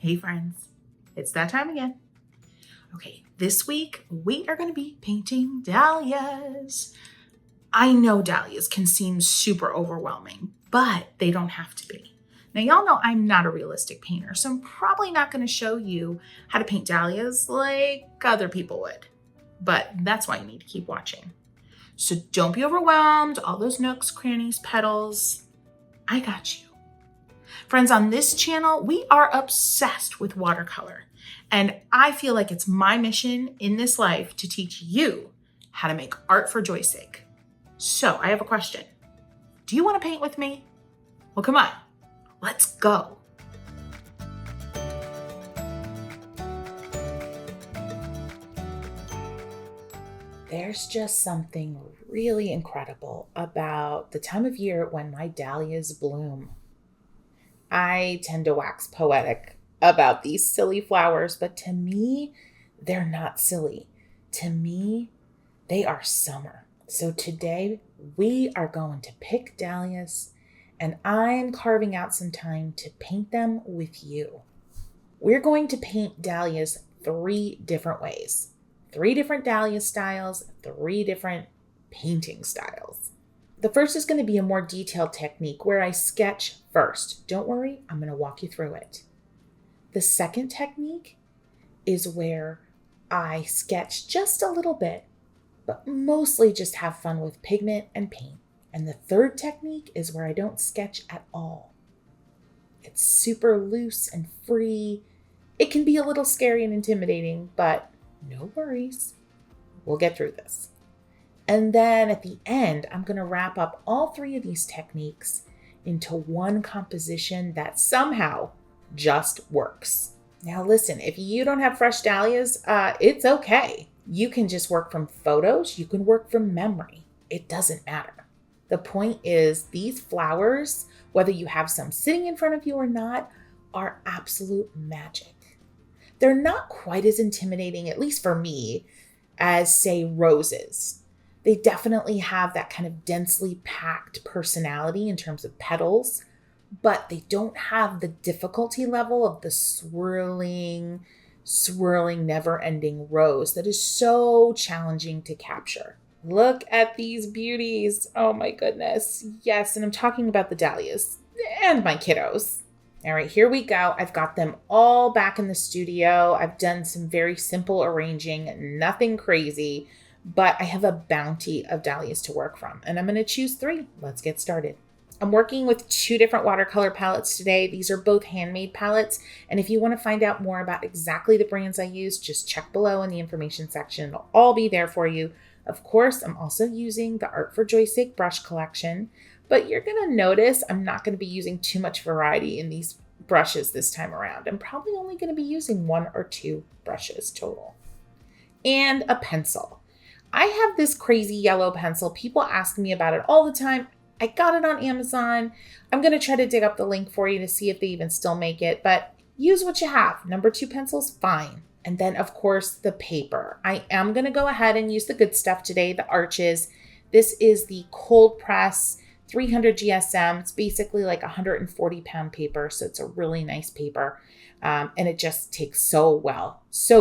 Hey friends, it's that time again. Okay, this week we are going to be painting dahlias. I know dahlias can seem super overwhelming, but they don't have to be. Now y'all know I'm not a realistic painter, so I'm probably not going to show you how to paint dahlias like other people would. But that's why you need to keep watching. So don't be overwhelmed, all those nooks, crannies, petals. I got you. Friends, on this channel, we are obsessed with watercolor. And I feel like it's my mission in this life to teach you how to make art for joy's sake. So I have a question. Do you want to paint with me? Well, come on, let's go. There's just something really incredible about the time of year when my dahlias bloom. I tend to wax poetic about these silly flowers, but to me, they're not silly. To me, they are summer. So today we are going to pick dahlias, and I'm carving out some time to paint them with you. We're going to paint dahlias 3 different ways. 3 different dahlia styles, 3 different painting styles. The first is going to be a more detailed technique where I sketch first. Don't worry, I'm going to walk you through it. The second technique is where I sketch just a little bit, but mostly just have fun with pigment and paint. And the third technique is where I don't sketch at all. It's super loose and free. It can be a little scary and intimidating, but no worries. We'll get through this. And then at the end, I'm going to wrap up all 3 of these techniques into one composition that somehow just works. Now listen, if you don't have fresh dahlias, it's okay. You can just work from photos. You can work from memory. It doesn't matter. The point is these flowers, whether you have some sitting in front of you or not, are absolute magic. They're not quite as intimidating, at least for me, as say roses. They definitely have that kind of densely packed personality in terms of petals, but they don't have the difficulty level of the swirling, never-ending rose that is so challenging to capture. Look at these beauties. Oh my goodness. Yes, and I'm talking about the dahlias and my kiddos. All right, here we go. I've got them all back in the studio. I've done some very simple arranging, nothing crazy, but I have a bounty of dahlias to work from, and I'm going to choose 3. Let's get started. I'm working with 2 different watercolor palettes today. These are both handmade palettes, and if you want to find out more about exactly the brands I use, just check below in the information section. It'll all be there for you. Of course, I'm also using the Art for Joy's Sake brush collection, but you're going to notice I'm not going to be using too much variety in these brushes this time around. I'm probably only going to be using 1 or 2 brushes total. And a pencil. I have this crazy yellow pencil. People ask me about it all the time. I got it on Amazon. I'm going to try to dig up the link for you to see if they even still make it, but use what you have. Number 2 pencils, fine. And then of course the paper. I am going to go ahead and use the good stuff today, the Arches. This is the cold press 300 GSM. It's basically like 140 pound paper. So it's a really nice paper. And it just takes so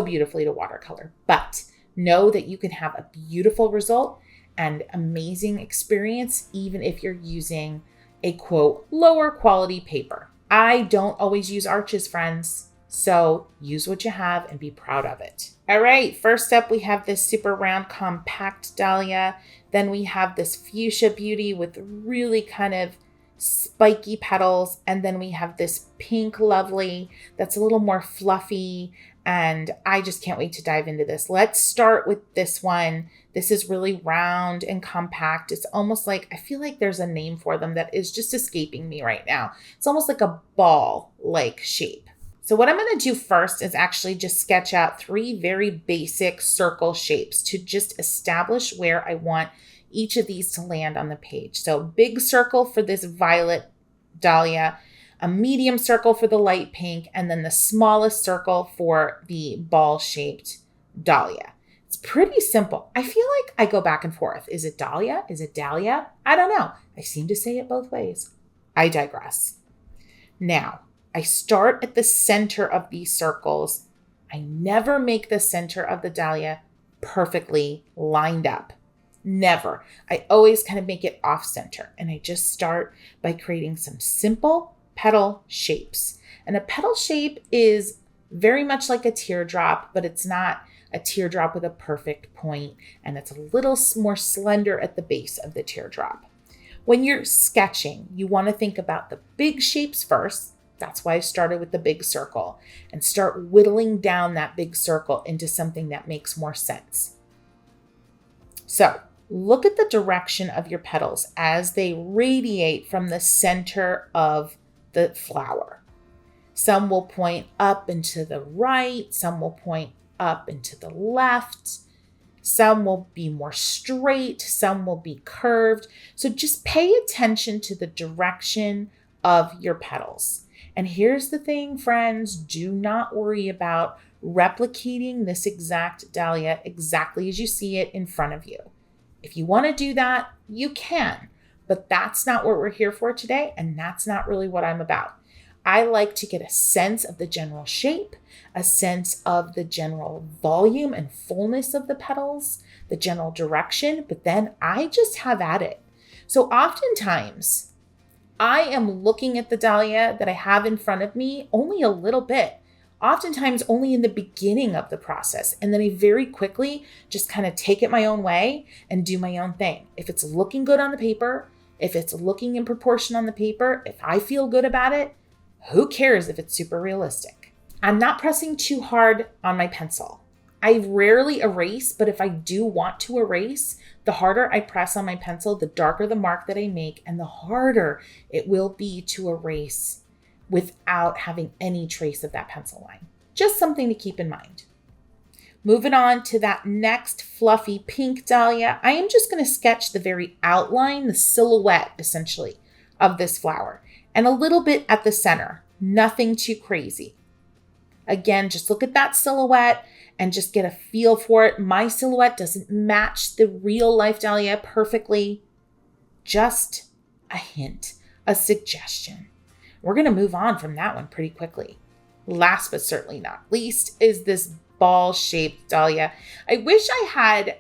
beautifully to watercolor. But know that you can have a beautiful result and amazing experience, even if you're using a quote, lower quality paper. I don't always use Arches, friends. So use what you have and be proud of it. All right, first up, we have this super round compact dahlia. Then we have this fuchsia beauty with really kind of spiky petals. And then we have this pink lovely that's a little more fluffy. And I just can't wait to dive into this. Let's start with this one. This is really round and compact. It's almost like, I feel like there's a name for them that is just escaping me right now. It's almost like a ball-like shape. So what I'm going to do first is actually just sketch out 3 very basic circle shapes to just establish where I want each of these to land on the page. So big circle for this violet dahlia, a medium circle for the light pink, and then the smallest circle for the ball-shaped dahlia. It's pretty simple. I feel like I go back and forth. Is it dahlia? Is it dahlia? I don't know. I seem to say it both ways. I digress. Now, I start at the center of these circles. I never make the center of the dahlia perfectly lined up. Never. I always kind of make it off center. And I just start by creating some simple petal shapes. And a petal shape is very much like a teardrop, but it's not a teardrop with a perfect point, and it's a little more slender at the base of the teardrop. When you're sketching, you want to think about the big shapes first. That's why I started with the big circle, and start whittling down that big circle into something that makes more sense. So look at the direction of your petals as they radiate from the center of the flower. Some will point up and to the right, some will point up and to the left, some will be more straight, some will be curved. So just pay attention to the direction of your petals. And here's the thing, friends, do not worry about replicating this exact dahlia exactly as you see it in front of you. If you want to do that, you can, but that's not what we're here for today, and that's not really what I'm about. I like to get a sense of the general shape, a sense of the general volume and fullness of the petals, the general direction, but then I just have at it. So oftentimes I am looking at the dahlia that I have in front of me only a little bit, oftentimes only in the beginning of the process. And then I very quickly just kind of take it my own way and do my own thing. If it's looking good on the paper, if it's looking in proportion on the paper, if I feel good about it, who cares if it's super realistic? I'm not pressing too hard on my pencil. I rarely erase, but if I do want to erase, the harder I press on my pencil, the darker the mark that I make, and the harder it will be to erase without having any trace of that pencil line. Just something to keep in mind. Moving on to that next fluffy pink dahlia, I am just going to sketch the very outline, the silhouette essentially of this flower, and a little bit at the center, nothing too crazy. Again, just look at that silhouette and just get a feel for it. My silhouette doesn't match the real life dahlia perfectly. Just a hint, a suggestion. We're going to move on from that one pretty quickly. Last but certainly not least is this ball-shaped dahlia. I wish I had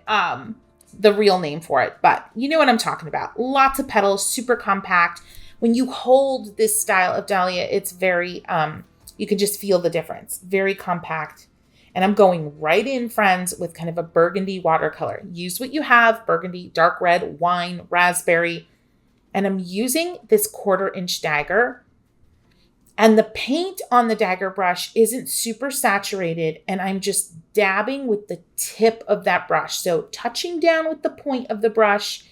the real name for it, but you know what I'm talking about. Lots of petals, super compact. When you hold this style of dahlia, it's very, you can just feel the difference. Very compact. And I'm going right in, friends, with kind of a burgundy watercolor. Use what you have, burgundy, dark red, wine, raspberry. And I'm using this 1/4-inch dagger. And the paint on the dagger brush isn't super saturated, and I'm just dabbing with the tip of that brush. So touching down with the point of the brush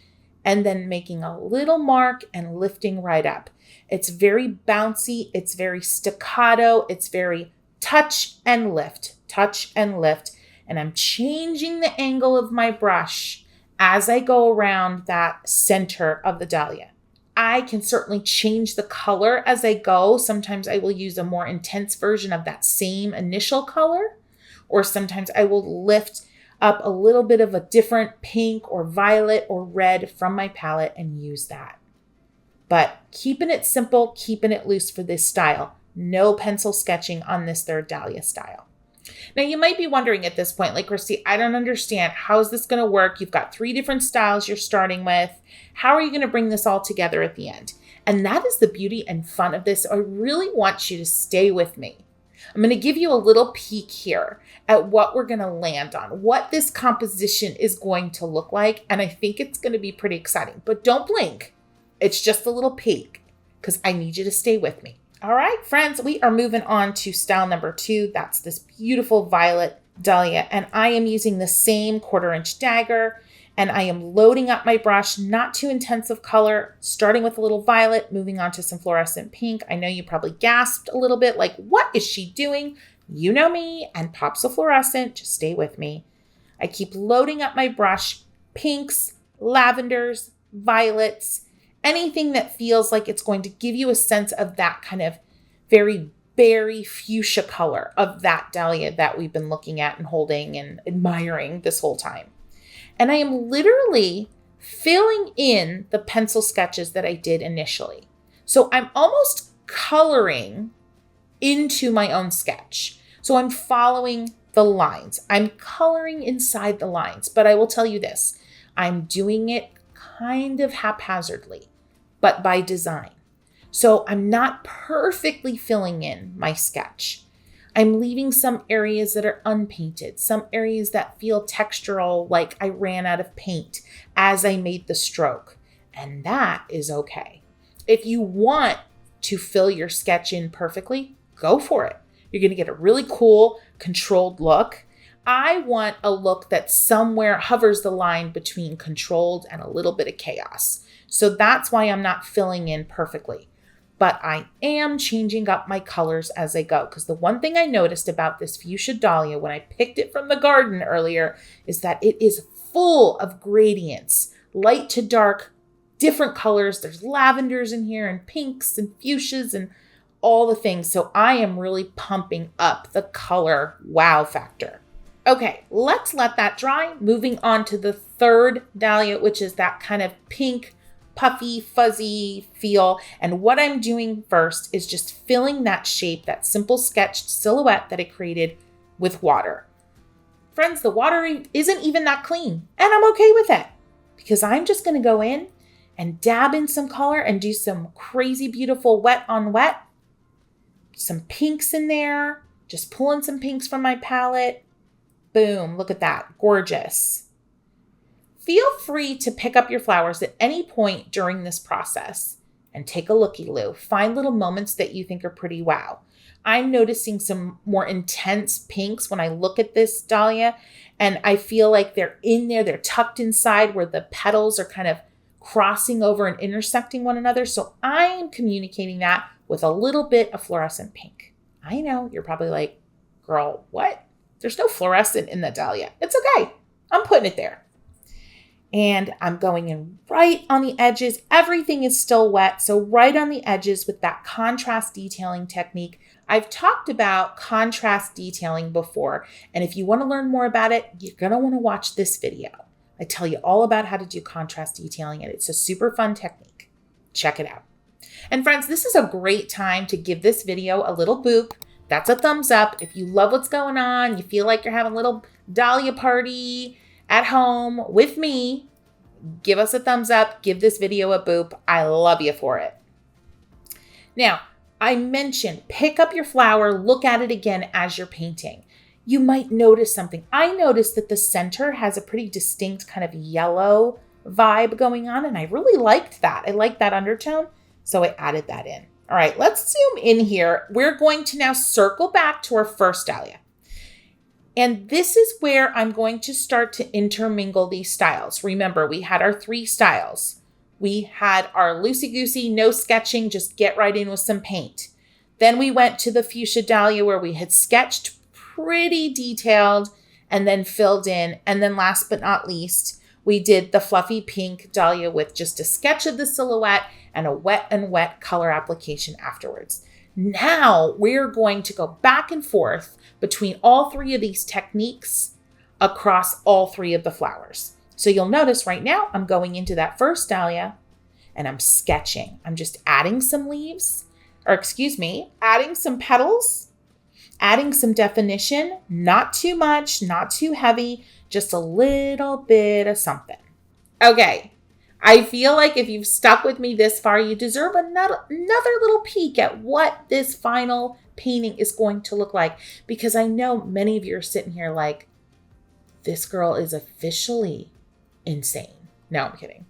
and then making a little mark and lifting right up. It's very bouncy. It's very staccato. It's very touch and lift, touch and lift. And I'm changing the angle of my brush as I go around that center of the dahlia. I can certainly change the color as I go. Sometimes I will use a more intense version of that same initial color, or sometimes I will lift up a little bit of a different pink or violet or red from my palette and use that. But keeping it simple, keeping it loose for this style. No pencil sketching on this third dahlia style. Now you might be wondering at this point, like, Kristy, I don't understand. How is this going to work? You've got 3 different styles you're starting with. How are you going to bring this all together at the end? And that is the beauty and fun of this. I really want you to stay with me. I'm going to give you a little peek here at what we're going to land on, what this composition is going to look like. And I think it's going to be pretty exciting, but don't blink. It's just a little peek because I need you to stay with me. All right, friends, we are moving on to style number 2. That's this beautiful violet dahlia. And I am using the same 1/4-inch dagger, and I am loading up my brush, not too intense of color, starting with a little violet, moving on to some fluorescent pink. I know you probably gasped a little bit, like, what is she doing? You know me, and pops of fluorescent, just stay with me. I keep loading up my brush, pinks, lavenders, violets, anything that feels like it's going to give you a sense of that kind of very berry fuchsia color of that dahlia that we've been looking at and holding and admiring this whole time. And I am literally filling in the pencil sketches that I did initially. So I'm almost coloring into my own sketch. So I'm following the lines. I'm coloring inside the lines, but I will tell you this, I'm doing it kind of haphazardly, but by design. So I'm not perfectly filling in my sketch. I'm leaving some areas that are unpainted, some areas that feel textural, like I ran out of paint as I made the stroke. And that is okay. If you want to fill your sketch in perfectly, go for it. You're going to get a really cool, controlled look. I want a look that somewhere hovers the line between controlled and a little bit of chaos. So that's why I'm not filling in perfectly. But I am changing up my colors as I go. Because the one thing I noticed about this fuchsia dahlia when I picked it from the garden earlier is that it is full of gradients, light to dark, different colors. There's lavenders in here and pinks and fuchsias and all the things. So I am really pumping up the color wow factor. Okay, let's let that dry. Moving on to the third dahlia, which is that kind of pink, puffy, fuzzy feel. And what I'm doing first is just filling that shape, that simple sketched silhouette that I created with water. Friends, the water isn't even that clean, and I'm okay with it because I'm just going to go in and dab in some color and do some crazy beautiful wet on wet. Some pinks in there, just pulling some pinks from my palette. Boom, look at that, gorgeous. Feel free to pick up your flowers at any point during this process and take a looky-loo. Find little moments that you think are pretty wow. I'm noticing some more intense pinks when I look at this dahlia, and I feel like they're in there, they're tucked inside where the petals are kind of crossing over and intersecting one another. So I am communicating that with a little bit of fluorescent pink. I know, you're probably like, girl, what? There's no fluorescent in the dahlia. It's okay. I'm putting it there. And I'm going in right on the edges. Everything is still wet, so right on the edges with that contrast detailing technique. I've talked about contrast detailing before, and if you want to learn more about it, you're going to want to watch this video. I tell you all about how to do contrast detailing, and it's a super fun technique. Check it out. And friends, this is a great time to give this video a little boop. That's a thumbs up. If you love what's going on, you feel like you're having a little dahlia party at home with me, give us a thumbs up, give this video a boop. I love you for it. Now, I mentioned pick up your flower, look at it again as you're painting. You might notice something. I noticed that the center has a pretty distinct kind of yellow vibe going on, and I really liked that. I liked that undertone, so I added that in. All right, let's zoom in here. We're going to now circle back to our first dahlia. And this is where I'm going to start to intermingle these styles. Remember, we had our 3 styles. We had our loosey-goosey, no sketching, just get right in with some paint. Then we went to the fuchsia dahlia where we had sketched pretty detailed and then filled in. And then last but not least, we did the fluffy pink dahlia with just a sketch of the silhouette and a wet and wet color application afterwards. Now we're going to go back and forth between all 3 of these techniques across all 3 of the flowers. So you'll notice right now I'm going into that first dahlia and I'm sketching. I'm just adding some leaves, adding some petals, adding some definition, not too much, not too heavy, just a little bit of something. Okay. I feel like if you've stuck with me this far, you deserve another little peek at what this final painting is going to look like. Because I know many of you are sitting here like, this girl is officially insane. No, I'm kidding.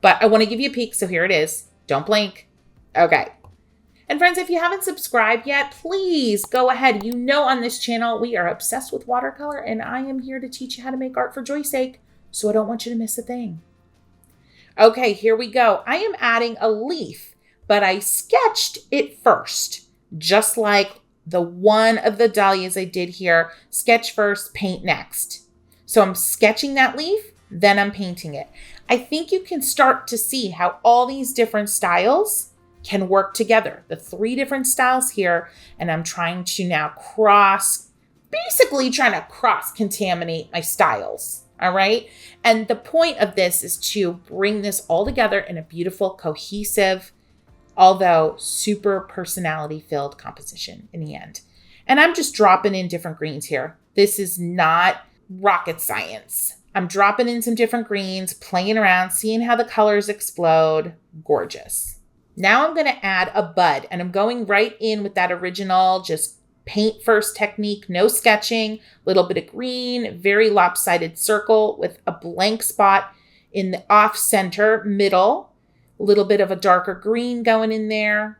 But I want to give you a peek, so here it is. Don't blink. Okay. And friends, if you haven't subscribed yet, please go ahead. You know on this channel, we are obsessed with watercolor, and I am here to teach you how to make art for joy's sake, so I don't want you to miss a thing. Okay, here we go. I am adding a leaf, but I sketched it first, just like the one of the dahlias I did here. Sketch first, paint next. So I'm sketching that leaf, then I'm painting it. I think you can start to see how all these different styles can work together. The 3 different styles here, and I'm trying to now cross-contaminate my styles. All right. And the point of this is to bring this all together in a beautiful, cohesive although super personality-filled composition in the end. And I'm just dropping in different greens here. This is not rocket science. I'm dropping in some different greens, playing around, seeing how the colors explode. Gorgeous. Now I'm going to add a bud, and I'm going right in with that original, just paint first technique, no sketching, little bit of green, very lopsided circle with a blank spot in the off center middle, a little bit of a darker green going in there,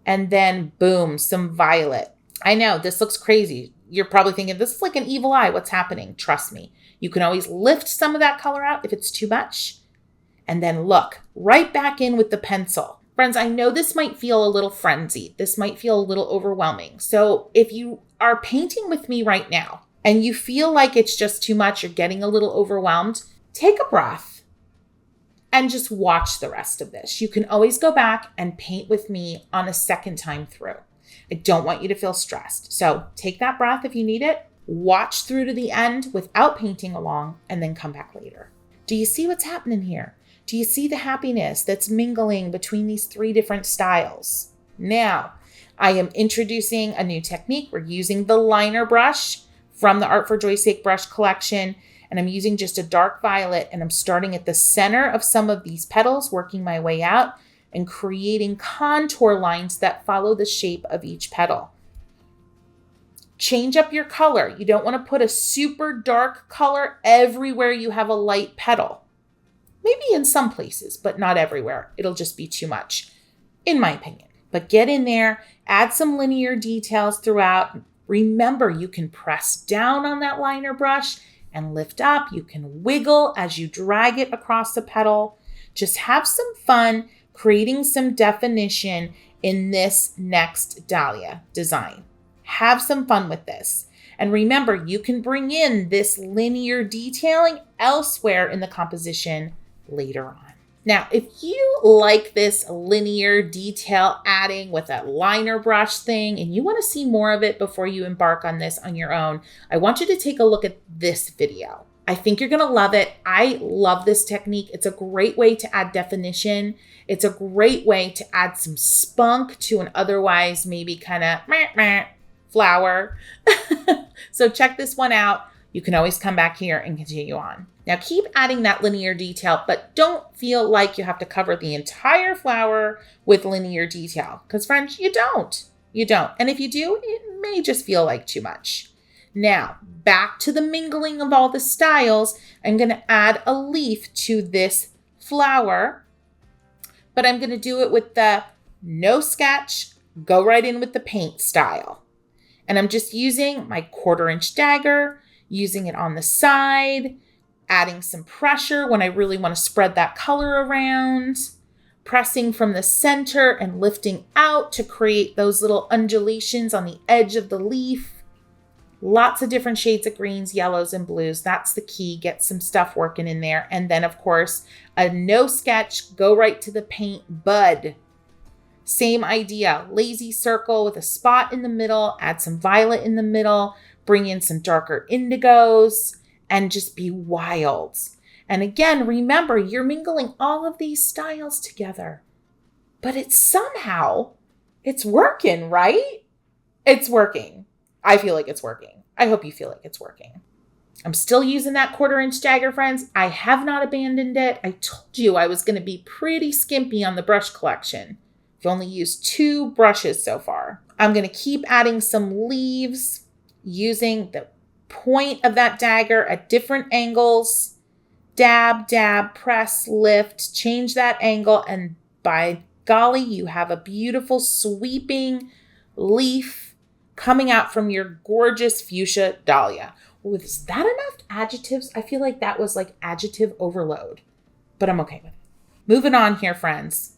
and then boom, some violet. I know this looks crazy. You're probably thinking, this is like an evil eye. What's happening? Trust me. You can always lift some of that color out if it's too much. And then look, right back in with the pencil. Friends, I know this might feel a little frenzied. This might feel a little overwhelming. So if you are painting with me right now and you feel like it's just too much, you're getting a little overwhelmed, take a breath and just watch the rest of this. You can always go back and paint with me on a second time through. I don't want you to feel stressed. So take that breath if you need it, watch through to the end without painting along, and then come back later. Do you see what's happening here? Do you see the happiness that's mingling between these three different styles? Now, I am introducing a new technique. We're using the liner brush from the Art for Joy's Sake brush collection, and I'm using just a dark violet, and I'm starting at the center of some of these petals, working my way out and creating contour lines that follow the shape of each petal. Change up your color. You don't want to put a super dark color everywhere you have a light petal. Maybe in some places, but not everywhere. It'll just be too much, in my opinion. But get in there, add some linear details throughout. Remember, you can press down on that liner brush and lift up. You can wiggle as you drag it across the petal. Just have some fun creating some definition in this next Dahlia design. Have some fun with this. And remember, you can bring in this linear detailing elsewhere in the composition later on. Now, if you like this linear detail adding with that liner brush thing and you want to see more of it before you embark on this on your own, I want you to take a look at this video. I think you're going to love it. I love this technique. It's a great way to add definition. It's a great way to add some spunk to an otherwise maybe kind of flower. So check this one out. You can always come back here and continue on. Now keep adding that linear detail, but don't feel like you have to cover the entire flower with linear detail. Because friends, you don't. You don't. And if you do, it may just feel like too much. Now, back to the mingling of all the styles. I'm going to add a leaf to this flower, but I'm going to do it with the no sketch, go right in with the paint style. And I'm just using my 1/4-inch dagger, using it on the side, adding some pressure when I really want to spread that color around, pressing from the center and lifting out to create those little undulations on the edge of the leaf. Lots of different shades of greens, yellows, and blues. That's the key. Get some stuff working in there. And then, of course, a no sketch, go right to the paint bud. Same idea. Lazy circle with a spot in the middle. Add some violet in the middle. Bring in some darker indigos and just be wild. And again, remember, you're mingling all of these styles together. But it's working, right? It's working. I feel like it's working. I hope you feel like it's working. I'm still using that 1/4-inch dagger, friends. I have not abandoned it. I told you I was going to be pretty skimpy on the brush collection. I've only used 2 brushes so far. I'm going to keep adding some leaves using the point of that dagger at different angles. Dab, dab, press, lift, change that angle, and by golly, you have a beautiful sweeping leaf coming out from your gorgeous fuchsia dahlia. Was that enough adjectives? I feel like that was like adjective overload, but I'm okay with it. Moving on here, friends.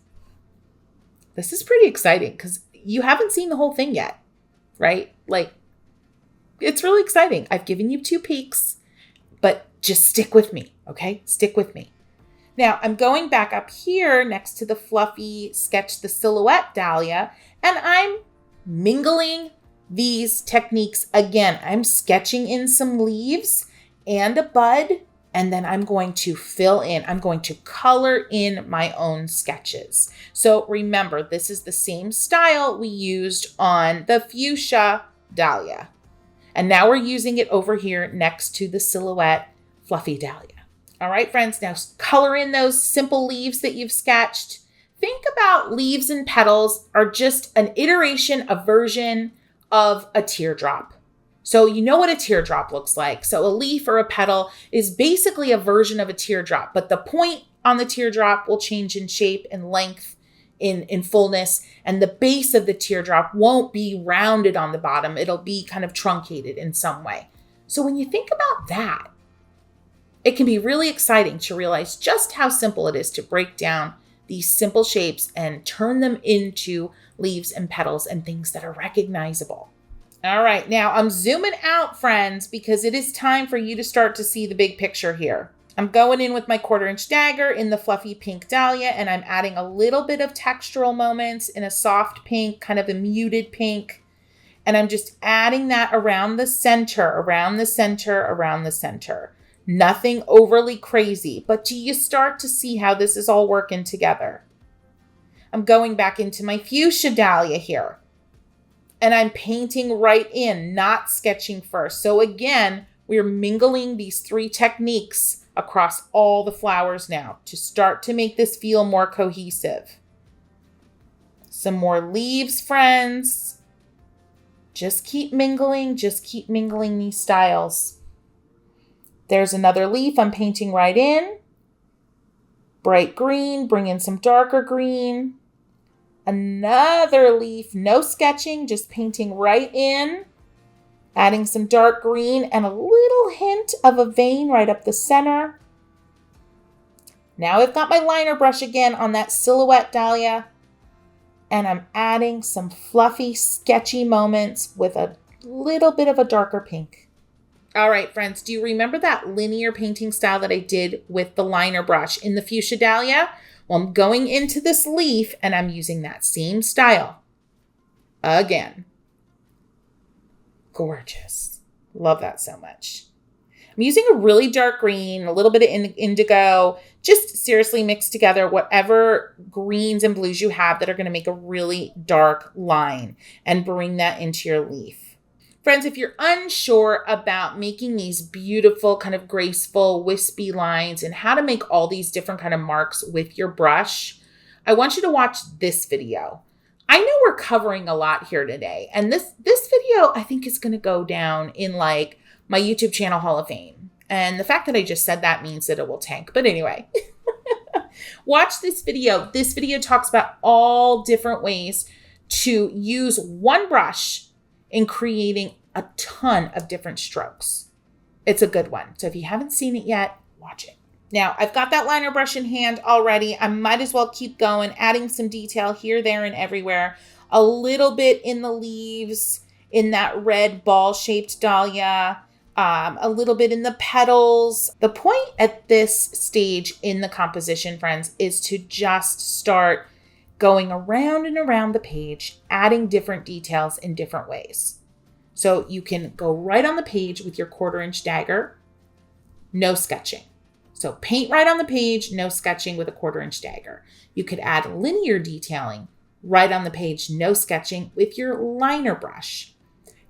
This is pretty exciting because you haven't seen the whole thing yet, right? Like, it's really exciting. I've given you 2 peeks, but just stick with me, okay? Stick with me. Now, I'm going back up here next to the fluffy sketch, the silhouette dahlia, and I'm mingling these techniques again. I'm sketching in some leaves and a bud And then I'm going to fill in, I'm going to color in my own sketches. So remember, this is the same style we used on the fuchsia Dahlia. And now we're using it over here next to the silhouette fluffy Dahlia. All right, friends, now color in those simple leaves that you've sketched. Think about leaves and petals are just an iteration, a version of a teardrop. So you know what a teardrop looks like. So a leaf or a petal is basically a version of a teardrop, but the point on the teardrop will change in shape and length, in fullness, and the base of the teardrop won't be rounded on the bottom. It'll be kind of truncated in some way. So when you think about that, it can be really exciting to realize just how simple it is to break down these simple shapes and turn them into leaves and petals and things that are recognizable. All right, now I'm zooming out, friends, because it is time for you to start to see the big picture here. I'm going in with my 1/4" dagger in the fluffy pink Dahlia, and I'm adding a little bit of textural moments in a soft pink, kind of a muted pink. And I'm just adding that around the center, around the center, around the center. Nothing overly crazy, but do you start to see how this is all working together? I'm going back into my fuchsia Dahlia here. And I'm painting right in, not sketching first. So again, we're mingling these 3 techniques across all the flowers now to start to make this feel more cohesive. Some more leaves, friends. Just keep mingling these styles. There's another leaf I'm painting right in. Bright green, bring in some darker green. Another leaf, no sketching, just painting right in. Adding some dark green and a little hint of a vein right up the center. Now I've got my liner brush again on that silhouette Dahlia. And I'm adding some fluffy, sketchy moments with a little bit of a darker pink. All right, friends, do you remember that linear painting style that I did with the liner brush in the fuchsia Dahlia? Well, I'm going into this leaf and I'm using that same style. Again. Gorgeous. Love that so much. I'm using a really dark green, a little bit of indigo, just seriously mix together whatever greens and blues you have that are going to make a really dark line and bring that into your leaf. Friends, if you're unsure about making these beautiful, kind of graceful, wispy lines and how to make all these different kind of marks with your brush, I want you to watch this video. I know we're covering a lot here today, and this video I think is going to go down in like my YouTube channel Hall of Fame. And the fact that I just said that means that it will tank. But anyway, watch this video. This video talks about all different ways to use one brush in creating a ton of different strokes. It's a good one. So if you haven't seen it yet, watch it. Now, I've got that liner brush in hand already. I might as well keep going, adding some detail here, there, and everywhere. A little bit in the leaves, in that red ball-shaped Dahlia, a little bit in the petals. The point at this stage in the composition, friends, is to just start going around and around the page, adding different details in different ways. So you can go right on the page with your 1/4" dagger, no sketching. So paint right on the page, no sketching with a 1/4" dagger. You could add linear detailing right on the page, no sketching with your liner brush.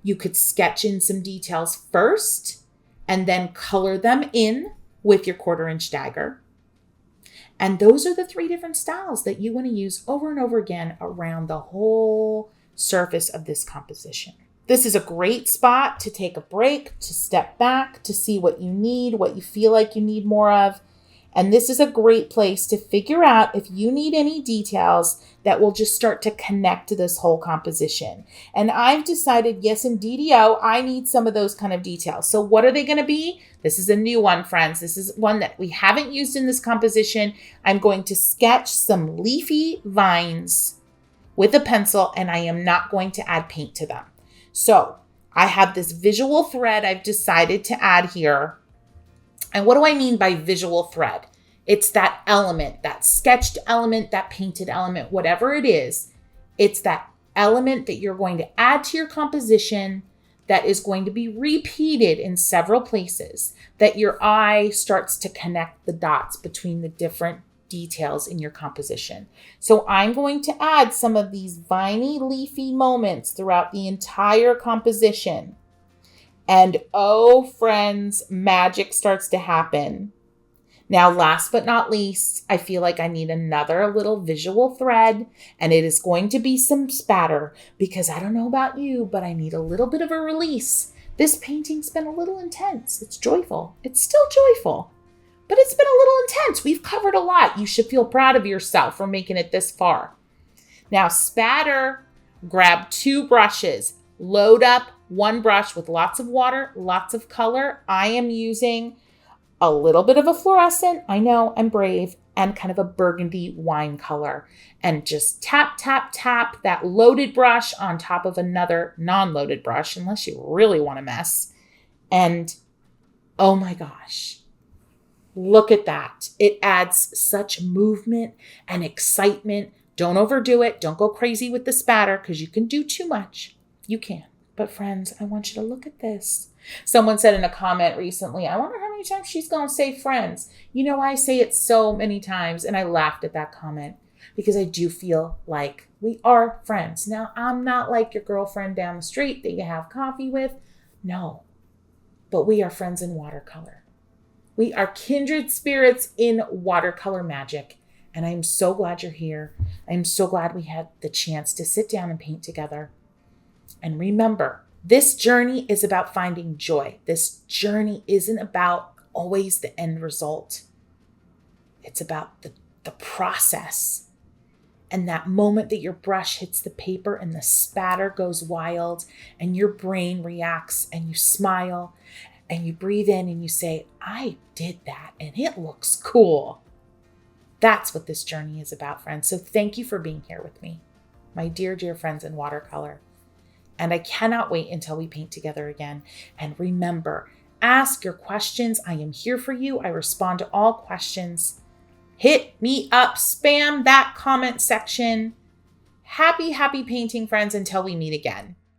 You could sketch in some details first and then color them in with your 1/4" dagger. And those are the 3 different styles that you want to use over and over again around the whole surface of this composition. This is a great spot to take a break, to step back, to see what you need, what you feel like you need more of. And this is a great place to figure out if you need any details that will just start to connect to this whole composition. And I've decided, yes, indeed, I need some of those kind of details. So what are they going to be? This is a new one, friends. This is one that we haven't used in this composition. I'm going to sketch some leafy vines with a pencil, and I am not going to add paint to them. So I have this visual thread I've decided to add here. And what do I mean by visual thread? It's that element, that sketched element, that painted element, whatever it is. It's that element that you're going to add to your composition that is going to be repeated in several places, that your eye starts to connect the dots between the different details in your composition. So I'm going to add some of these viney, leafy moments throughout the entire composition. And oh, friends, magic starts to happen. Now, last but not least, I feel like I need another little visual thread, and it is going to be some spatter, because I don't know about you, but I need a little bit of a release. This painting's been a little intense. It's joyful. It's still joyful, but it's been a little intense. We've covered a lot. You should feel proud of yourself for making it this far. Now, spatter, grab 2 brushes, load up one brush with lots of water, lots of color. I am using a little bit of a fluorescent, I know, I'm brave, and kind of a burgundy wine color. And just tap, tap, tap that loaded brush on top of another non-loaded brush, unless you really want to mess. And oh my gosh, look at that. It adds such movement and excitement. Don't overdo it. Don't go crazy with the spatter, because you can do too much. You can. But friends, I want you to look at this. Someone said in a comment recently, I wonder how many times she's going to say friends. You know, I say it so many times, and I laughed at that comment because I do feel like we are friends. Now, I'm not like your girlfriend down the street that you have coffee with. No, but we are friends in watercolor. We are kindred spirits in watercolor magic. And I'm so glad you're here. I'm so glad we had the chance to sit down and paint together. And remember, this journey is about finding joy. This journey isn't about always the end result. It's about the process. And that moment that your brush hits the paper and the spatter goes wild and your brain reacts and you smile and you breathe in and you say, I did that and it looks cool. That's what this journey is about, friends. So thank you for being here with me, my dear, dear friends in watercolor. And I cannot wait until we paint together again. And remember, ask your questions. I am here for you. I respond to all questions. Hit me up, spam that comment section. Happy, happy painting, friends, until we meet again.